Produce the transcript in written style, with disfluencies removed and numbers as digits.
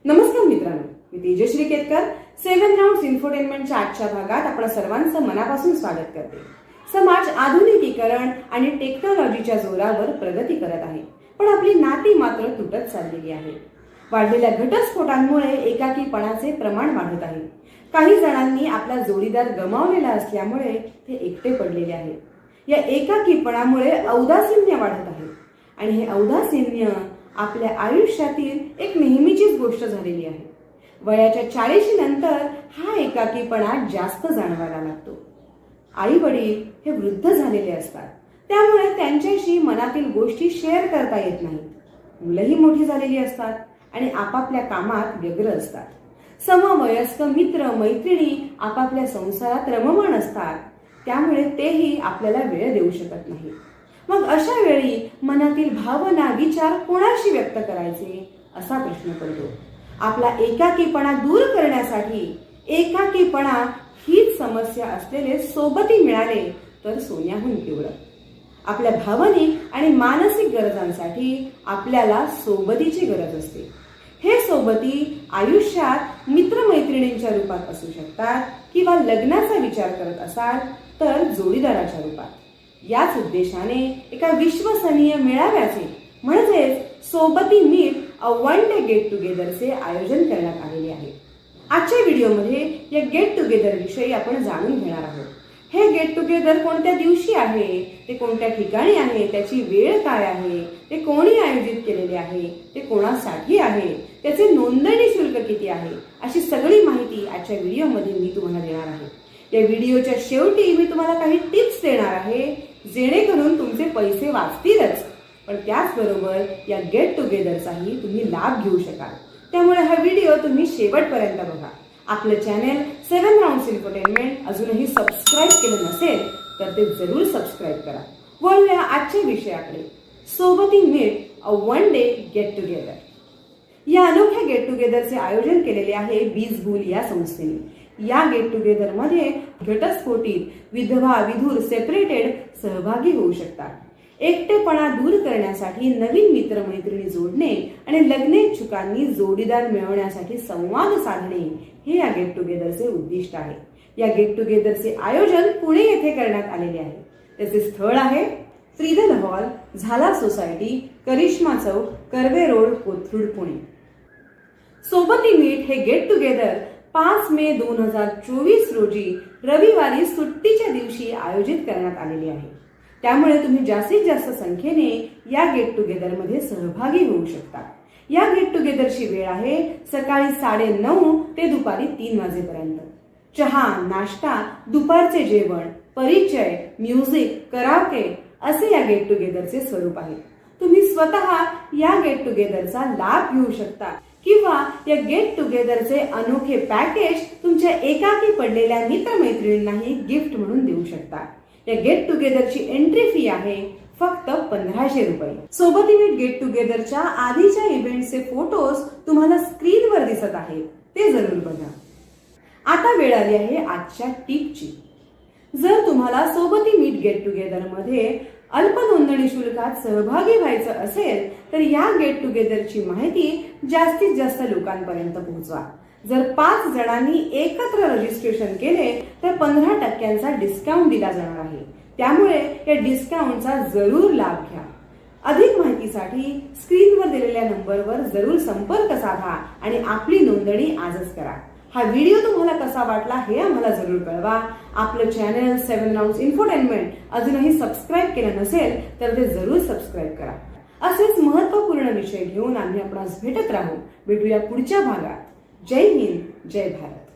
नमस्कार मित्रांनो, मी तेजश्री केतकर 7 राउंड्स इन्फोटेनमेंटच्या आजच्या भागात आपण सर्वांचं मनापासून स्वागत करते। समाज आधुनिकीकरण आणि टेक्नॉलॉजीच्या जोरावर प्रगती करत आहे, पण आपली नाती मात्र तुटत चाललेली आहे। वाढलेल्या घटस्फोटांमुळे एकाकीपणाचे प्रमाण वाढत आहे। काही जणांनी आपला जोडीदार गमावलेला असल्यामुळे ते एकटे पडलेले आहेत। या एकाकीपणामुळे औदासिन्य वाढत आहे आणि हे औदासिन्य आपल्या आयुष्यातील एक नेहमीचीच गोष्ट झालेली आहे। वयाच्या 40 नंतर हा एकाकीपणा जास्त जाणवायला लागतो। आई वडील हे वृद्ध झालेले असतात, त्यामुळे त्यांच्याशी मनातील गोष्टी शेअर करता येत नाहीत। मुलंही मोठी झालेली असतात आणि आपापल्या कामात व्यग्र असतात। समवयस्क मित्र मैत्रिणी आपापल्या संसारात रममाण असतात, त्यामुळे तेही आपल्याला वेळ देऊ शकत नाही। मग अशा वेळी मनातील भावना विचार कोणाशी व्यक्त करायचे असा प्रश्न पडतो। आपला एकाकीपणा दूर करण्यासाठी एकाकीपणा हीच समस्या असलेले सोबती मिळाले तर सोन्याहून पिवळं। आपल्या भावनिक आणि मानसिक गरजांसाठी आपल्याला सोबतीची गरज असते। हे सोबती आयुष्यात मित्रमैत्रिणींच्या रूपात असू शकतात किंवा लग्नाचा विचार करत असाल तर जोडीदाराच्या रूपात। याच उद्देशाने एका विश्वसनीय मेळाव्याचे म्हणजेच Sobati meet a one day get टुगेदरचे आयोजन करण्यात आलेले आहे। आजच्या व्हिडिओमध्ये या गेट टुगेदर विषयी आपण जाणून घेणार आहोत। हे गेट टुगेदर कोणत्या दिवशी आहे, ते कोणत्या ठिकाणी आहे, त्याची वेळ काय आहे, ते कोणी आयोजित केलेले आहे, ते कोणासाठी आहे, त्याचे नोंदणी शुल्क किती आहे, अशी सगळी माहिती आजच्या व्हिडिओमध्ये मी तुम्हाला देणार आहे। या व्हिडिओच्या शेवटी मी तुम्हाला काही टिप्स देणार आहे, जेणेकरून तुमचे पैसे वाचतीलच, पण त्याचबरोबर या गेट टुगेदरचाही तुम्ही लाभ घेऊ शकाल। त्यामुळे हा व्हिडिओ तुम्ही शेवटपर्यंत बघा। आपलं चॅनल 7 राउंड्स इन्फोटेनमेंट अजूनही सबस्क्राईब केलं नसेल तर ते जरूर सबस्क्राईब करा। वळूया आजच्या विषयाकडे, Sobati meet a one day get together. या अनोख्या गेट टुगेदरचे आयोजन केलेले आहे बीजबूल या संस्थेने। या गेट टुगेदर मध्ये घटस्फोटित विधवा विधूर सेपरेटेड सहभागी होऊ शकतात। एकटेपणा दूर करण्यासाठी नवीन मित्रमैत्रिणी जोडणे आणि लग्नेच्छुकांनी जोडीदार मिळवण्यासाठी संवाद साधणे हे या गेट टुगेदरचे उद्दिष्ट आहे। या गेट टुगेदरचे आयोजन पुणे येथे करण्यात आलेले आहे। त्याचे स्थळ आहे त्रिदल हॉल, झाला सोसायटी, करिश्मा चौक, कर्वे रोड, कोथरूड, पुणे। सोबती मीट हे गेट टुगेदर 5 मे 2024 रोजी रविवारी सुट्टीच्या दिवशी आयोजित करण्यात आलेले आहे। त्यामुळे तुम्ही जास्तीत जास्त संख्येने या गेट टुगेदर मध्ये सहभागी होऊ शकता। या गेट टुगेदरची वेळ आहे सकाळी 9:30 ते दुपारी 3 वाजेपर्यंत। चहा, नाश्ता, दुपारचे जेवण, परिचय, म्युझिक, कराओके असे या गेट टुगेदरचे स्वरूप आहे। तुम्ही स्वतः या गेट टुगेदरचा लाभ घेऊ शकता किंवा या गेट टुगेदरचे अनोखे पॅकेज तुमच्या एकाकी पडलेल्या मित्रमैत्रिणींनाही गिफ्ट म्हणून देऊ शकता। या गेट टुगेदरची एंट्री फी आहे फक्त 1500 रुपये। सोबती मीट गेट टुगेदरच्या आधीच्या इव्हेंटचे फोटोज तुम्हाला स्क्रीनवर दिसत आहेत, ते जरूर बघा। आता वेळ आली आहे आजच्या टिपची। जर तुम्हाला सोबती मीट गेट टुगेदर मध्ये अल्प नोंदणी शुल्कात सहभागी व्हायचं असेल तर या गेट टुगेदरची माहिती जास्तीत जास्त लोकांपर्यंत पोहोचवा। जर 5 जणांनी एकत्र रजिस्ट्रेशन केले तर 15% डिस्काउंट दिला जाणार आहे। त्यामुळे या डिस्काउंटचा जरूर लाभ घ्या। अधिक माहितीसाठी स्क्रीनवर दिलेल्या नंबरवर जरूर संपर्क साधा आणि आपली नोंदणी आजच करा। हा व्हिडिओ तुम्हाला कसा वाटला हे आम्हाला जरूर कळवा। आपलं चॅनल 7 राउंड्स इन्फोटेनमेंट अजूनही सबस्क्राईब केलं नसेल तर ते जरूर सबस्क्राईब करा। असेच महत्त्वपूर्ण विषय घेऊन आम्ही आपणास भेटत राहू। भेटूया पुढच्या भागात। जय हिंद, जय भारत।